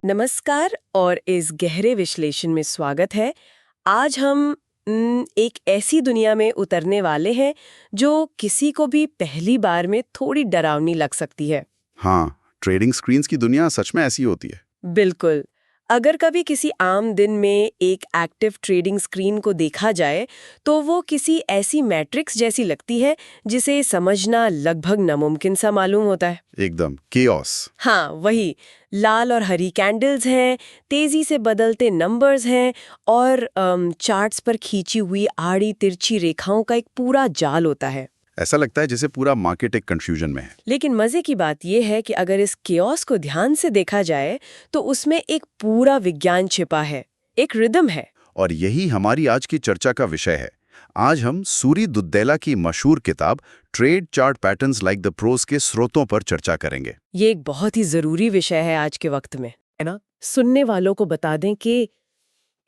नमस्कार और इस गहरे विश्लेषण में स्वागत है। आज हम एक ऐसी दुनिया में उतरने वाले हैं जो किसी को भी पहली बार में थोड़ी डरावनी लग सकती है। हाँ, ट्रेडिंग स्क्रीन्स की दुनिया सच में ऐसी होती है। बिल्कुल। अगर कभी किसी आम दिन में एक एक्टिव ट्रेडिंग स्क्रीन को देखा जाए तो वो किसी ऐसी मैट्रिक्स जैसी लगती है जिसे समझना लगभग नामुमकिन सा मालूम होता है। एकदम केओस। हाँ, वही। लाल और हरी कैंडल्स हैं, तेजी से बदलते नंबर्स हैं और चार्ट्स पर खींची हुई आड़ी तिरछी रेखाओं का एक पूरा जाल होता है। ऐसा लगता है जैसे पूरा मार्केट एक कंफ्यूजन में है। लेकिन मजे की बात यह है कि अगर इस केओस को ध्यान से देखा जाए तो उसमें एक पूरा विज्ञान छिपा है, एक रिदम है। और यही हमारी आज की चर्चा का विषय है। आज हम सूरी दुद्देला की मशहूर किताब trade chart patterns like the pros के स्रोतों पर चर्चा करेंगे। ये एक बहुत ही जरूरी विषय है आज के वक्त में, है ना? सुनने वालों को बता दें कि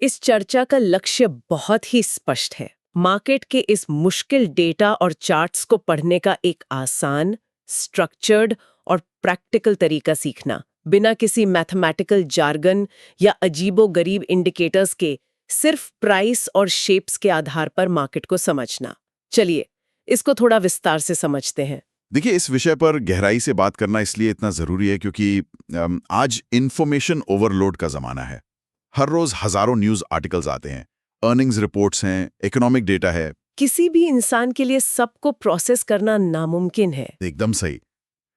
इस चर्चा का लक्ष्य बहुत ही स्पष्ट है। मार्केट के इस मुश्किल डेटा और चार्ट्स को पढ़ने का एक आसान, स्ट्रक्चर्ड और प्रैक्टिकल तरीका सीखना, बिना किसी मैथमेटिकल जार्गन या अजीबो-गरीब इंडिकेटर्स के, सिर्फ प्राइस और शेप्स के आधार पर मार्केट को समझना। चलिए, इसको थोड़ा विस्तार से समझते हैं। देखिए, इस विषय पर गहराई से बात करना इसलिए इतना जरूरी है क्योंकि आज इंफॉर्मेशन ओवरलोड का जमाना है। हर रोज हजारों न्यूज आर्टिकल्स आते हैं, अर्निंग्स रिपोर्ट्स हैं, इकोनॉमिक डेटा है। किसी भी इंसान के लिए सबको प्रोसेस करना नामुमकिन है। एकदम सही।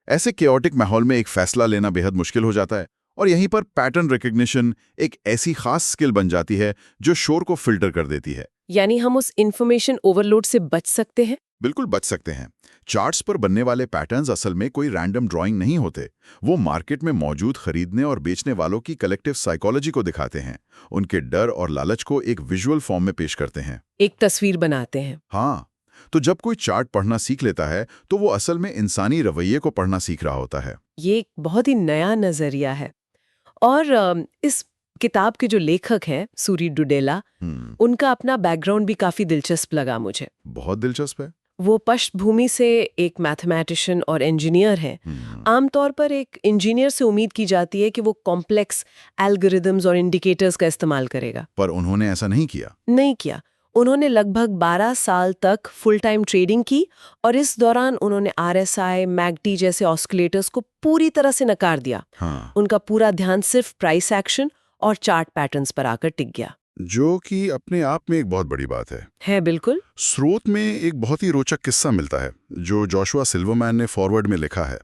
ऐसे केओटिक माहौल में एक फैसला लेना बेहद मुश्किल हो जाता है और यहीं पर पैटर्न रिकग्निशन एक ऐसी खास स्किल बन जाती है जो शोर को फिल्टर कर देती है। यानी हम उस इंफॉर्मेशन ओवरलोड से बच सकते हैं। बिल्कुल बच सकते हैं। चार्ट्स पर बनने वाले पैटर्न्स असल में कोई रैंडम ड्राइंग नहीं होते। वो मार्केट में मौजूद खरीदने और बेचने वालों की कलेक्टिव साइकोलॉजी को दिखाते हैं, उनके डर और लालच को एक विजुअल फॉर्म में पेश करते हैं, एक तस्वीर बनाते हैं। हाँ, तो जब कोई चार्ट पढ़ना सीख लेता है तो वो असल में इंसानी रवैये को पढ़ना सीख रहा होता है। ये एक बहुत ही नया नजरिया है। और इस किताब के जो लेखक हैं सूरी दुद्देला, उनका अपना बैकग्राउंड भी काफी दिलचस्प लगा मुझे। बहुत दिलचस्प है। वो पृष्ठभूमि से एक मैथमेटिशियन और इंजीनियर हैं। आमतौर पर एक इंजीनियर से उम्मीद की जाती है कि वो कॉम्प्लेक्स एल्गोरिदम्स और इंडिकेटर्स का इस्तेमाल करेगा, पर उन्होंने ऐसा नहीं किया। उन्होंने लगभग 12 साल तक फुल टाइम ट्रेडिंग की और इस दौरान उन्होंने RSI, मैकडी जैसे ऑस्किलेटर्स को पूरी तरह से नकार दिया। हाँ। उनका पूरा ध्यान सिर्फ प्राइस एक्शन और चार्ट पैटर्न्स पर आकर टिक गया, जो कि अपने आप में एक बहुत बड़ी बात है। बिल्कुल। स्रोत में एक बहुत ही रोचक किस्सा मिलता है जो जोशुआ सिल्वरमैन ने फॉरवर्ड में लिखा है।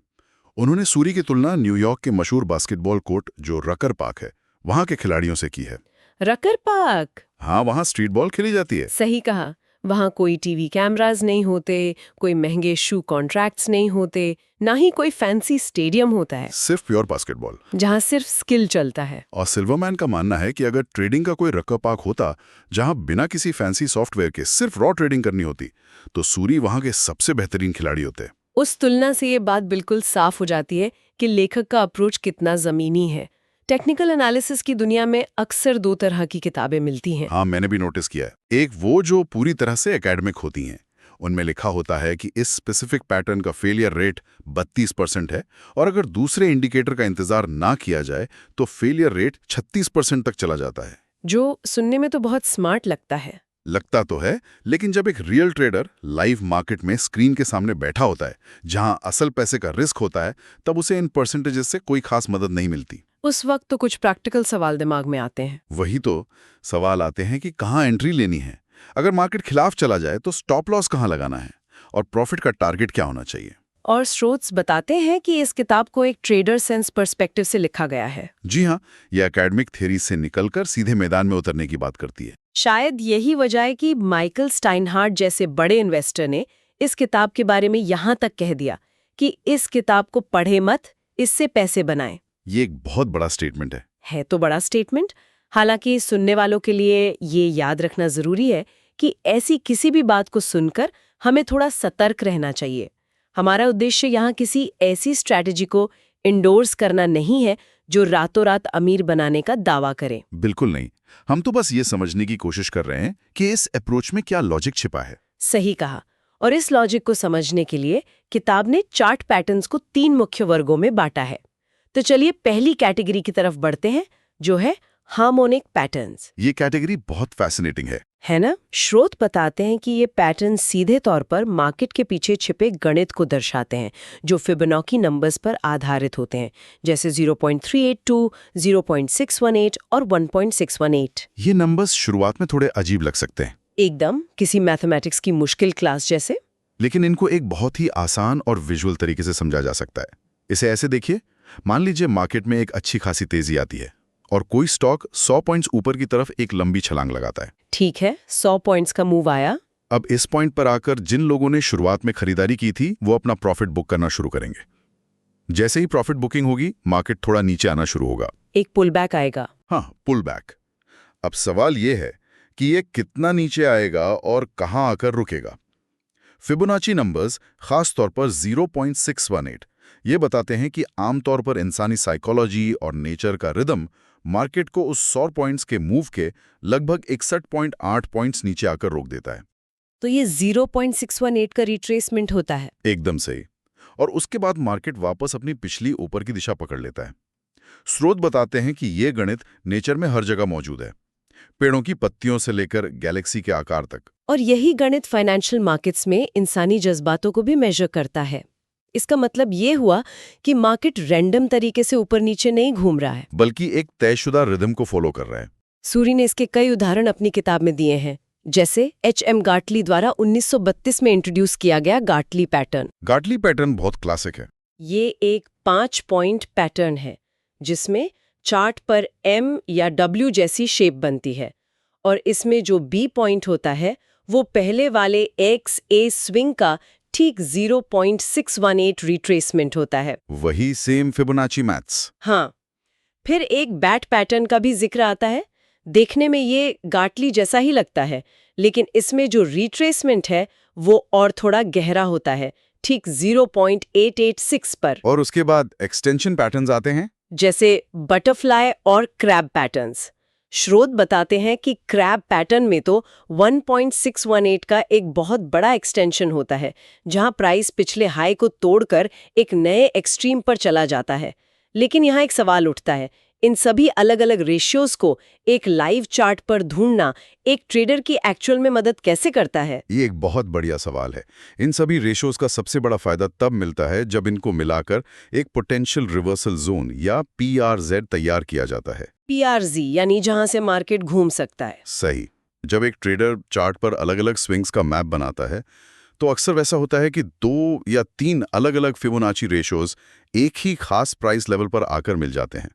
उन्होंने सूरी की तुलना न्यूयॉर्क के मशहूर बास्केटबॉल कोर्ट जो रकर पार्क है वहां के खिलाड़ियों से की है। रकर पार्क? हाँ, वहां स्ट्रीट बॉल खेली जाती है। सही कहा। वहाँ कोई टीवी कैमरास नहीं होते, कोई महंगे शू कॉन्ट्रैक्ट्स नहीं होते, ना ही कोई फैंसी स्टेडियम होता है। सिर्फ प्योर बास्केटबॉल, जहाँ सिर्फ स्किल चलता है। और सिल्वरमैन का मानना है कि अगर ट्रेडिंग का कोई रक्का पार्क होता जहां बिना किसी फैंसी सॉफ्टवेयर के सिर्फ रॉ ट्रेडिंग करनी होती तो सूरी वहां के सबसे बेहतरीन खिलाड़ी होते। उस तुलना से ये बात बिल्कुल साफ हो जाती है कि लेखक का अप्रोच कितना जमीनी है। टेक्निकल एनालिसिस की दुनिया में अक्सर दो तरह की किताबें मिलती हैं। हाँ, मैंने भी नोटिस किया है। एक वो जो पूरी तरह से एकेडमिक होती हैं, उनमें लिखा होता है कि इस स्पेसिफिक पैटर्न का फेलियर रेट 32% है और अगर दूसरे इंडिकेटर का इंतजार ना किया जाए तो फेलियर रेट 36% तक चला जाता है। जो सुनने में तो बहुत स्मार्ट लगता है। लगता तो है, लेकिन जब एक रियल ट्रेडर लाइव मार्केट में स्क्रीन के सामने बैठा होता है जहां असल पैसे का रिस्क होता है, तब उसे इन परसेंटेजेस से कोई खास मदद नहीं मिलती। उस वक्त तो कुछ प्रैक्टिकल सवाल दिमाग में आते हैं। वही तो सवाल आते हैं कि कहाँ एंट्री लेनी है, अगर मार्केट खिलाफ चला जाए तो स्टॉप लॉस कहाँ लगाना है और प्रॉफिट का टारगेट क्या होना चाहिए। और स्रोत बताते हैं कि इस किताब को एक ट्रेडर सेंस पर्सपेक्टिव से लिखा गया है। जी हाँ, यह एकेडमिक थ्योरी से निकलकर सीधे मैदान में उतरने की बात करती है। शायद यही वजह है कि माइकल स्टाइनहार्ट जैसे बड़े इन्वेस्टर ने इस किताब के बारे में यहाँ तक कह दिया कि इस किताब को पढ़े मत, इससे पैसे बनाएं। ये एक बहुत बड़ा स्टेटमेंट है तो बड़ा स्टेटमेंट। हालांकि सुनने वालों के लिए ये याद रखना जरूरी है कि ऐसी किसी भी बात को सुनकर हमें थोड़ा सतर्क रहना चाहिए। हमारा उद्देश्य यहाँ किसी ऐसी स्ट्रैटेजी को इंडोर्स करना नहीं है जो रातों रात अमीर बनाने का दावा करे। बिल्कुल नहीं। हम तो बस ये समझने की कोशिश कर रहे हैं कि इस अप्रोच में क्या लॉजिक छिपा है। सही कहा। और इस लॉजिक को समझने के लिए किताब ने चार्ट पैटर्न्स को 3 मुख्य वर्गों में बांटा है। तो चलिए पहली कैटेगरी की तरफ बढ़ते हैं, जो है हार्मोनिक पैटर्न्स। ये कैटेगरी बहुत फैसिनेटिंग है ना? स्रोत बताते हैं कि ये पैटर्न सीधे तौर पर मार्केट के पीछे छिपे गणित को दर्शाते हैं, जो फिबोनाची नंबर्स पर आधारित होते हैं, जैसे 0.382, 0.618 और 1.618। ये नंबर्स शुरुआत में थोड़े अजीब लग सकते हैं, एकदम किसी मैथमेटिक्स की मुश्किल क्लास जैसे। लेकिन इनको एक बहुत ही आसान और विजुअल तरीके से समझा जा सकता है। इसे ऐसे देखिए, मान लीजिए मार्केट में एक अच्छी खासी तेजी आती है और कोई स्टॉक 100 पॉइंट्स ऊपर की तरफ एक लंबी छलांग लगाता है। ठीक है, 100 पॉइंट्स का मूव आया। अब इस पॉइंट पर आकर जिन लोगों ने शुरुआत में खरीदारी की थी वो अपना प्रॉफिट बुक करना शुरू करेंगे। जैसे ही प्रॉफिट बुकिंग होगी, मार्केट थोड़ा नीचे आना शुरू होगा, एक पुल बैक आएगा। हाँ, पुल बैक। अब सवाल ये है कि ये कितना नीचे आएगा और कहां आकर रुकेगा। फिबोनाची नंबर्स, खास तौर पर 0.618, ये बताते हैं कि आमतौर पर इंसानी साइकोलॉजी और नेचर का रिदम मार्केट को उस 100 पॉइंट्स के मूव के लगभग 61.8 पॉइंट्स नीचे आकर रोक देता है। तो ये 0.618 का रिट्रेसमेंट होता है। एकदम सही। और उसके बाद मार्केट वापस अपनी पिछली ऊपर की दिशा पकड़ लेता है। स्रोत बताते हैं कि ये गणित नेचर में हर जगह मौजूद है, पेड़ों की पत्तियों से लेकर गैलेक्सी के आकार तक। और यही गणित फाइनेंशियल मार्केट्स में इंसानी जज्बातों को भी मेजर करता है। इसका मतलब ये हुआ कि मार्केट रैंडम तरीके से ऊपर नीचे नहीं घूम रहा है, बल्कि एक तयशुदा रिदम को फॉलो कर रहा है। सूरी ने इसके कई उदाहरण अपनी किताब में दिए हैं, जैसे H.M. गार्टली द्वारा 1932 में इंट्रोड्यूस किया गया गार्टली पैटर्न। गार्टली पैटर्न बहुत क्लासिक है। ये एक 5 पॉइंट पैटर्न है जिसमें चार्ट पर M या W जैसी शेप बनती है, और इसमें जो B पॉइंट होता है वो पहले वाले XA स्विंग का ठीक 0.618 रिट्रेसमेंट होता है। वही सेम फिबोनाची मैथ्स। हाँ, फिर एक बैट पैटर्न का भी जिक्र आता है। देखने में ये गार्टली जैसा ही लगता है, लेकिन इसमें जो रिट्रेसमेंट है वो और थोड़ा गहरा होता है, ठीक 0.886 पर। और उसके बाद एक्सटेंशन पैटर्न्स आते हैं, जैसे बटरफ्लाई और क्रैब पैटर्न्स। स्रोत बताते हैं कि क्रैब पैटर्न में तो 1.618 का एक बहुत बड़ा एक्सटेंशन होता है, जहां प्राइस पिछले हाई को तोड़कर एक नए एक्सट्रीम पर चला जाता है। लेकिन यहाँ एक सवाल उठता है, इन सभी अलग अलग रेशियोज को एक लाइव चार्ट पर ढूंढना एक ट्रेडर की एक्चुअल में मदद कैसे करता है? ये एक बहुत बढ़िया सवाल है। इन सभी रेशियोज का सबसे बड़ा फायदा तब मिलता है जब इनको मिलाकर एक पोटेंशियल रिवर्सल जोन या PRZ तैयार किया जाता है। PRZ यानी जहां से मार्केट घूम सकता है। सही। जब एक ट्रेडर चार्ट पर अलग अलग स्विंग्स का मैप बनाता है तो अक्सर वैसा होता है कि 2 या 3 अलग अलग फिबोनाची रेशियोज एक ही खास प्राइस लेवल पर आकर मिल जाते हैं।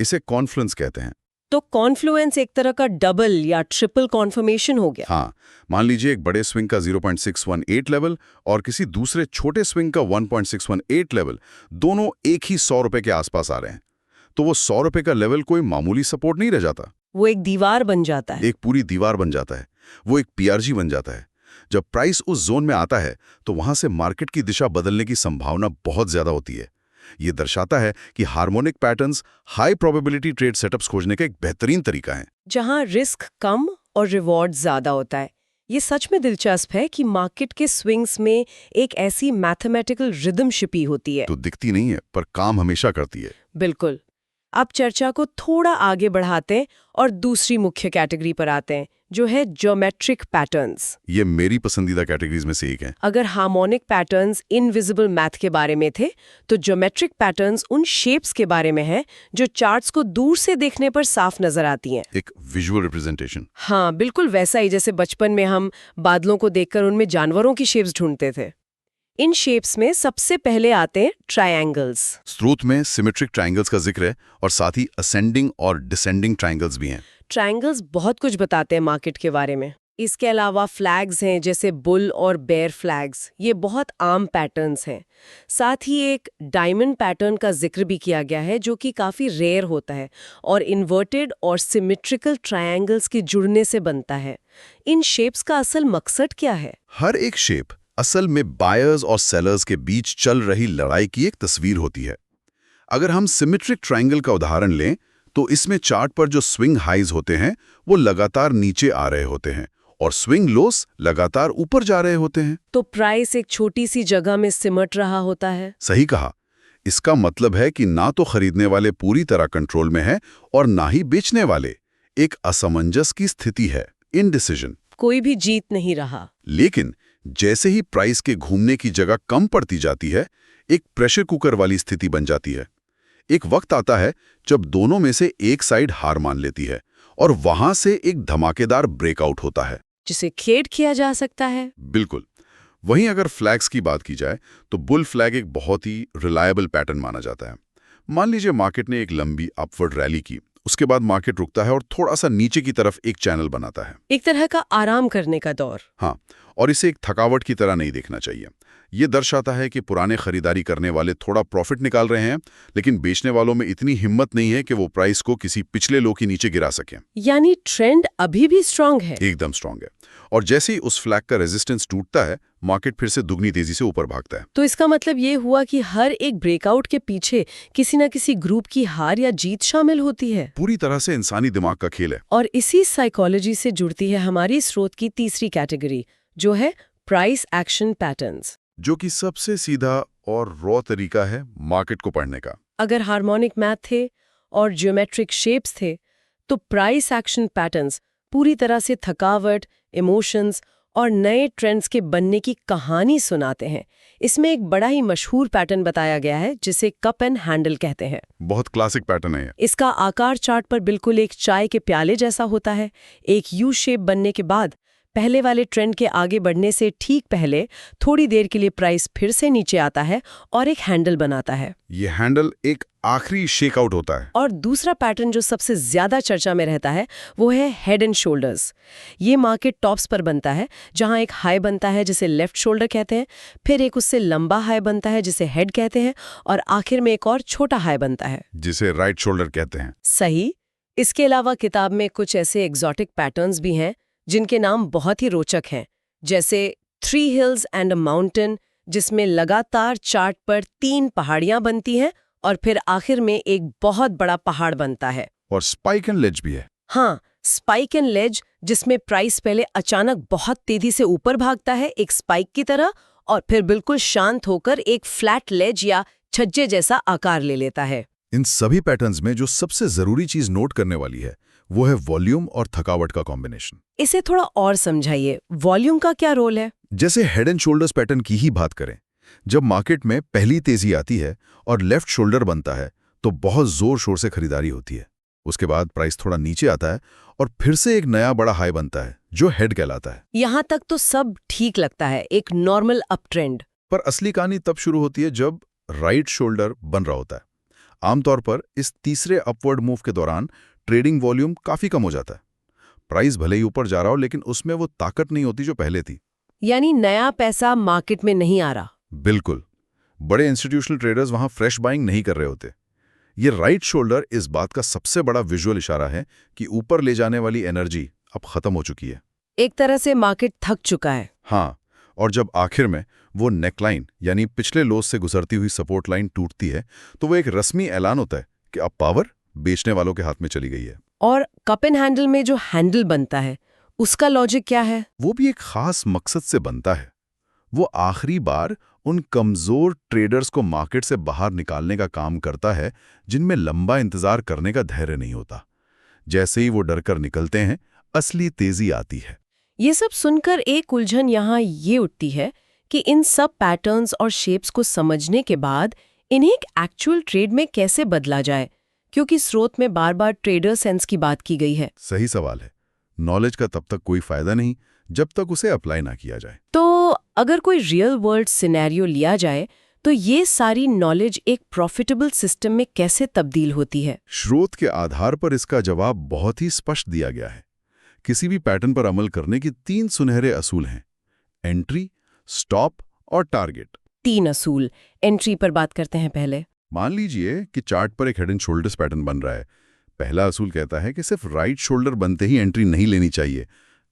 इसे कॉन्फ्लुएंस कहते हैं। तो कॉन्फ्लुएंस एक तरह का डबल या ट्रिपल कॉन्फर्मेशन हो गया। हाँ, मान लीजिए एक बड़े स्विंग का 0.618 लेवल और किसी दूसरे छोटे स्विंग का 1.618 लेवल, दोनों एक ही 100 रुपए के आसपास आ रहे हैं, तो वो 100 रुपए का लेवल कोई मामूली सपोर्ट नहीं रह जाता, वो एक दीवार बन जाता है। एक पूरी दीवार बन जाता है, वो एक PRG बन जाता है। जब प्राइस उस जोन में आता है तो वहां से मार्केट की दिशा बदलने की संभावना बहुत ज्यादा होती है। ये दर्शाता है कि harmonic patterns high probability trade setups खोजने का एक बेहतरीन तरीका है, जहां रिस्क कम और रिवॉर्ड ज्यादा होता है। ये सच में दिलचस्प है कि मार्केट के स्विंग्स में एक ऐसी मैथमेटिकल रिदम छिपी होती है। तो दिखती नहीं है पर काम हमेशा करती है। बिल्कुल। अब चर्चा को थोड़ा आगे बढ़ाते हैं और दूसरी मुख्य कैटेगरी पर आते हैं, जो है ज्योमेट्रिक पैटर्न्स। ये मेरी पसंदीदा कैटेगरीज में से एक है। अगर हार्मोनिक पैटर्न्स इनविजिबल मैथ के बारे में थे, तो ज्योमेट्रिक पैटर्न्स उन शेप्स के बारे में है जो चार्ट्स को दूर से देखने पर साफ नजर आती हैं। एक विजुअल रिप्रेजेंटेशन। हाँ, बिल्कुल वैसा ही जैसे बचपन में हम बादलों को देखकर उनमें जानवरों की शेप्स ढूंढते थे। इन शेप्स में सबसे पहले आते हैं ट्रायंगल्स। स्रोत में सिमेट्रिक ट्रायंगल्स का जिक्र है और साथ ही असेंडिंग और डिसेंडिंग ट्रायंगल्स भी हैं। ट्रायंगल्स बहुत कुछ बताते हैं मार्केट के बारे में। इसके अलावा फ्लैग्स हैं जैसे बुल और बेयर फ्लैग्स, ये बहुत आम पैटर्न्स हैं। साथ ही एक डायमंड पैटर्न का जिक्र भी किया गया है जो कि काफ़ी रेयर होता है और इन्वर्टेड और सिमेट्रिकल ट्रायंगल्स के जुड़ने से बनता है। इन शेप्स का असल मकसद क्या है? हर एक शेप असल में बायर्स और सेलर्स के बीच चल रही लड़ाई की एक तस्वीर होती है। अगर हम सिमेट्रिक ट्रायंगल का उदाहरण लें तो इसमें चार्ट पर जो स्विंग हाइज होते हैं वो लगातार नीचे आ रहे होते हैं और स्विंग लोस लगातार ऊपर जा रहे होते हैं। तो प्राइस एक छोटी सी जगह में सिमट रहा होता है। सही कहा। इसका मतलब है कि ना तो खरीदने वाले पूरी तरह कंट्रोल में है और ना ही बेचने वाले। एक असमंजस की स्थिति है, इनडिसीजन। कोई भी जीत नहीं रहा। लेकिन जैसे ही प्राइस के घूमने की जगह कम पड़ती जाती है, एक प्रेशर कुकर वाली स्थिति बन जाती है। एक वक्त आता है जब दोनों में से एक साइड हार मान लेती है और वहां से एक धमाकेदार ब्रेकआउट होता है, जिसे खेड किया जा सकता है। बिल्कुल। वहीं अगर फ्लैग्स की बात की जाए तो बुल फ्लैग एक बहुत ही रिलायबल पैटर्न माना जाता है। मान लीजिए मार्केट ने एक लंबी अपवर्ड रैली की, उसके बाद मार्केट रुकता है और थोड़ा सा नीचे की तरफ एक चैनल बनाता है। एक तरह का आराम करने का दौर। हाँ, और इसे एक थकावट की तरह नहीं देखना चाहिए। ये दर्शाता है कि पुराने खरीदारी करने वाले थोड़ा प्रॉफिट निकाल रहे हैं, लेकिन बेचने वालों में इतनी हिम्मत नहीं है कि वो प्राइस को किसी पिछले लो के नीचे गिरा सकें। यानी ट्रेंड अभी भी स्ट्रांग है। एकदम स्ट्रांग है। और जैसे ही उस फ्लैग का रेजिस्टेंस टूटता है, मार्केट फिर से दुगनी तेजी से ऊपर भागता है। तो इसका मतलब ये हुआ कि हर एक ब्रेकआउट के पीछे किसी न किसी ग्रुप की हार या जीत शामिल होती है। पूरी तरह से इंसानी दिमाग का खेल है। और इसी साइकोलॉजी से जुड़ती है हमारी स्रोत की तीसरी कैटेगरी, जो है प्राइस एक्शन पैटर्न्स, जो कि सबसे सीधा और रॉ तरीका है मार्केट को पढ़ने का। अगर हार्मोनिक मैथ थे और ज्योमेट्रिक शेप्स थे, तो प्राइस एक्शन पैटर्न्स पूरी तरह से थकावट, इमोशंस और नए ट्रेंड्स के बनने की कहानी सुनाते हैं। इसमें एक बड़ा ही मशहूर पैटर्न बताया गया है जिसे कप एंड हैंडल कहते हैं। बहुत क्लासिक पैटर्न है ये। इसका आकार चार्ट पर बिल्कुल एक चाय के प्याले जैसा होता है। एक यू शेप बनने के बाद पहले वाले ट्रेंड के आगे बढ़ने से ठीक पहले थोड़ी देर के लिए प्राइस फिर से नीचे आता है और एक हैंडल बनाता है। ये हैंडल एक आखिरी शेकआउट होता है। और दूसरा पैटर्न जो सबसे ज्यादा चर्चा में रहता है वो है हेड एंड शोल्डर्स। ये मार्केट टॉप्स पर बनता है, जहां एक हाई बनता है जिसे लेफ्ट शोल्डर कहते हैं, फिर एक उससे लंबा हाई बनता है जिसे हेड कहते हैं, और आखिर में एक और छोटा हाई बनता है जिसे राइट शोल्डर कहते हैं। सही। इसके अलावा किताब में कुछ ऐसे एग्जॉटिक पैटर्न्स भी हैं जिनके नाम बहुत ही रोचक हैं, जैसे 3 हिल्स एंड अ माउंटेन, जिसमें लगातार चार्ट पर 3 पहाड़ियां बनती हैं और फिर आखिर में एक बहुत बड़ा पहाड़ बनता है। और स्पाइक एंड लेज भी है। हाँ, स्पाइक एंड लेज, जिसमें प्राइस पहले अचानक बहुत तेजी से ऊपर भागता है एक स्पाइक की तरह, और फिर बिल्कुल शांत होकर एक फ्लैट लेज या छज्जे जैसा आकार ले लेता है। इन सभी पैटर्न्स में जो सबसे जरूरी चीज नोट करने वाली है वो है वॉल्यूम और थकावट का कॉम्बिनेशन। इसे थोड़ा और समझाइए, वॉल्यूम का क्या रोल है? जैसे हेड एंड शोल्डर्स पैटर्न की ही बात करें, जब मार्केट में पहली तेजी आती है और लेफ्ट शोल्डर बनता है तो बहुत जोर शोर से खरीदारी होती है। उसके बाद प्राइस थोड़ा नीचे आता है और फिर से एक नया बड़ा हाई बनता है जो हेड कहलाता है। यहाँ तक तो सब ठीक लगता है, एक नॉर्मल अप ट्रेंड। पर असली कहानी तब शुरू होती है जब राइट शोल्डर बन रहा होता है। आमतौर पर इस तीसरे अपवर्ड मूव के दौरान ट्रेडिंग वॉल्यूम काफी कम हो जाता है। प्राइस भले ही ऊपर जा रहा हो, लेकिन उसमें वो ताकत नहीं होती जो पहले थी। यानी नया पैसा मार्केट में नहीं आ रहा। बिल्कुल। बड़े इंस्टीट्यूशनल ट्रेडर्स वहां फ्रेश बाइंग नहीं कर रहे होते। ये राइट शोल्डर इस बात का सबसे बड़ा विजुअल इशारा है कि ऊपर ले जाने वाली एनर्जी अब खत्म हो चुकी है। एक तरह से मार्केट थक चुका है। हाँ, और जब आखिर में वो नेकलाइन यानी पिछले लोज से गुजरती हुई सपोर्ट लाइन टूटती है तो वो एक रस्मी ऐलान होता है कि अब पावर बेचने वालों के हाथ में चली गई है। और कप एंड हैंडल में जो हैंडल बनता है उसका लॉजिक क्या है? वो भी एक खास मकसद से बनता है। वो आखिरी बार उन कमजोर ट्रेडर्स को मार्केट से बाहर निकालने का काम करता है जिनमें लंबा इंतजार करने का धैर्य नहीं होता। जैसे ही वो डरकर निकलते हैं, असली तेजी आती है। ये सब सुनकर एक उलझन यहाँ ये उठती है कि इन सब पैटर्न्स और शेप्स को समझने के बाद इन्हें एक एक्चुअल ट्रेड में कैसे बदला जाए, क्योंकि स्रोत में बार बार ट्रेडर सेंस की बात की गई है। सही सवाल है। नॉलेज का तब तक कोई फायदा नहीं जब तक उसे अप्लाई ना किया जाए। तो अगर कोई रियल वर्ल्ड सिनेरियो लिया जाए तो ये सारी नॉलेज एक प्रॉफिटेबल सिस्टम में कैसे तब्दील होती है? स्रोत के आधार पर इसका जवाब बहुत ही स्पष्ट दिया गया है। किसी भी पैटर्न पर अमल करने की 3 सुनहरे असूल हैं: एंट्री, स्टॉप और टारगेट। 3 असूल। एंट्री पर बात करते हैं पहले। मान लीजिए कि चार्ट पर एक हेड एंड शोल्डर्स पैटर्न बन रहा है। पहला असूल कहता है कि सिर्फ राइट शोल्डर बनते ही एंट्री नहीं लेनी चाहिए।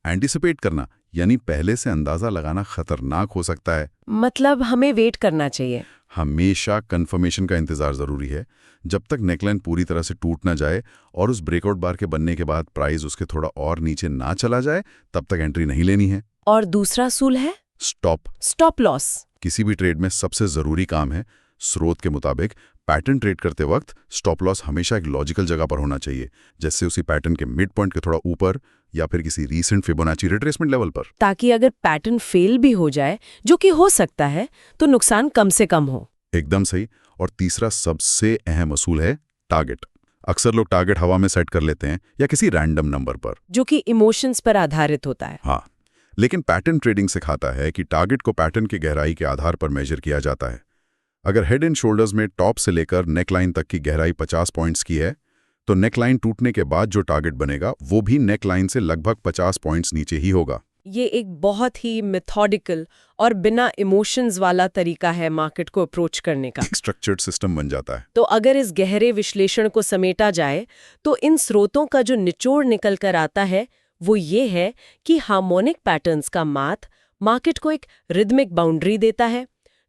एंटिसिपेट करना यानी पहले से अंदाजा लगाना खतरनाक हो सकता है। मतलब हमें वेट करना चाहिए। हमेशा कंफर्मेशन का इंतजार जरूरी है। जब तक नेकलाइन पूरी तरह से टूट ना जाए और उस ब्रेकआउट बार के बनने के बाद प्राइस उसके थोड़ा और नीचे ना चला जाए, तब तक एंट्री नहीं लेनी है। और दूसरा असूल है स्टॉप। Stop loss. किसी भी ट्रेड में सबसे जरूरी काम है स्रोत के मुताबिक पैटर्न ट्रेड करते वक्त स्टॉप लॉस हमेशा एक लॉजिकल जगह पर होना चाहिए, जैसे उसी पैटर्न के मिड पॉइंट के थोड़ा ऊपर या फिर किसी रीसेंट फिबोनाची रिट्रेसमेंट लेवल पर, ताकि अगर पैटर्न फेल भी हो जाए, जो कि हो सकता है, तो नुकसान कम से कम हो। एकदम सही। और तीसरा सबसे अहम असूल है टारगेट। अक्सर लोग टारगेट हवा में सेट कर लेते हैं या किसी रैंडम नंबर पर, जो कि इमोशंस पर आधारित होता है। हाँ, लेकिन पैटर्न ट्रेडिंग सिखाता है कि टारगेट को पैटर्न की गहराई के आधार पर मेजर किया जाता है। अगर हेड एंड शोल्डर्स में टॉप से लेकर नेकलाइन तक की गहराई 50 पॉइंट्स की है, तो नेकलाइन टूटने के बाद जो टारगेट बनेगा वो भी नेकलाइन से लगभग 50 पॉइंट्स नीचे ही होगा। ये एक बहुत ही मेथोडिकल और बिना इमोशंस वाला तरीका है मार्केट को अप्रोच करने का। स्ट्रक्चर्ड सिस्टम बन जाता है। तो अगर इस गहरे विश्लेषण को समेटा जाए, तो इन स्रोतों का जो निचोड़ निकल कर आता है वो ये है कि हार्मोनिक पैटर्न्स का माथ मार्केट को एक रिदमिक बाउंड्री देता है,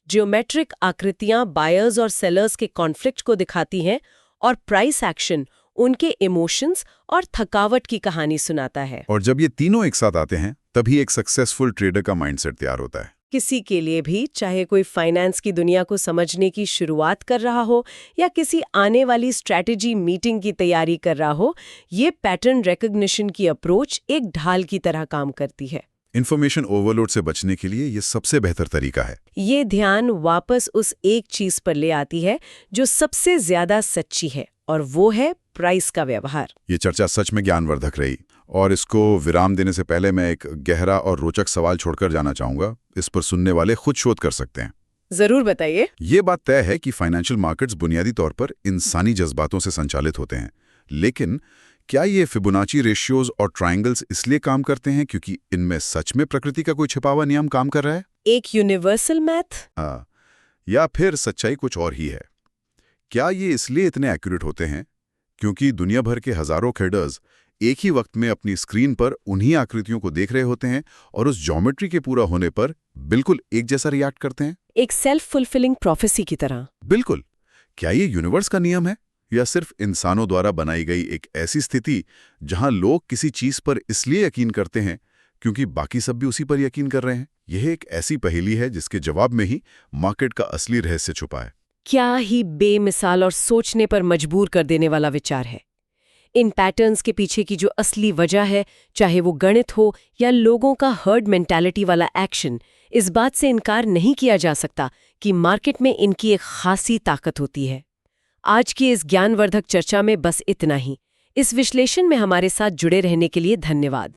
जियोमेट्रिक आकृतियां बायर्स और सेलर्स के कॉन्फ्लिक्ट को दिखाती हैं, और प्राइस एक्शन उनके इमोशंस और थकावट की कहानी सुनाता है। और जब ये तीनों एक साथ आते हैं, तभी एक सक्सेसफुल ट्रेडर का माइंडसेट तैयार होता है। किसी के लिए भी, चाहे कोई फाइनेंस की दुनिया को समझने की शुरुआत कर रहा हो या किसी आने वाली स्ट्रैटेजी मीटिंग की तैयारी कर रहा हो, ये पैटर्न रिकॉग्निशन की अप्रोच एक ढाल की तरह काम करती है। इन्फॉर्मेशन ओवरलोड से बचने के लिए ये सबसे बेहतर तरीका है। ये ध्यान वापस उस एक चीज पर ले आती है जो सबसे ज्यादा सच्ची है, और वो है प्राइस का व्यवहार। ये चर्चा सच में ज्ञानवर्धक रही, और इसको विराम देने से पहले मैं एक गहरा और रोचक सवाल छोड़कर जाना चाहूंगा। इस पर सुनने वाले खुद शोध कर सकते हैं। जरूर बताइए। ये बात तय है कि फाइनेंशियल मार्केट्स बुनियादी तौर पर इंसानी जज्बातों से संचालित होते हैं, लेकिन क्या ये फिबोनाची रेशियोज और ट्रायंगल्स इसलिए काम करते हैं क्योंकि इनमें सच में प्रकृति का कोई छिपा हुआ नियम काम कर रहा है? एक यूनिवर्सल मैथ? हाँ, या फिर सच्चाई कुछ और ही है? क्या ये इसलिए इतने एक्यूरेट होते हैं क्योंकि दुनिया भर के हजारों ट्रेडर्स एक ही वक्त में अपनी स्क्रीन पर उन्हीं आकृतियों को देख रहे होते हैं और उस ज्योमेट्री के पूरा होने पर बिल्कुल एक जैसा रिएक्ट करते हैं? एक सेल्फ फुलफिलिंग प्रोफेसी की तरह। बिल्कुल। क्या ये यूनिवर्स का नियम है या सिर्फ इंसानों द्वारा बनाई गई एक ऐसी स्थिति जहां लोग किसी चीज पर इसलिए यकीन करते हैं क्योंकि बाकी सब भी उसी पर यकीन कर रहे हैं? यह एक ऐसी पहेली है जिसके जवाब में ही मार्केट का असली रहस्य छुपा है। क्या ही बेमिसाल और सोचने पर मजबूर कर देने वाला विचार है। इन पैटर्न्स के पीछे की जो असली वजह है, चाहे वो गणित हो या लोगों का हर्ड मेंटालिटी वाला एक्शन, इस बात से इनकार नहीं किया जा सकता कि मार्केट में इनकी एक खासी ताकत होती है। आज की इस ज्ञानवर्धक चर्चा में बस इतना ही। इस विश्लेषण में हमारे साथ जुड़े रहने के लिए धन्यवाद।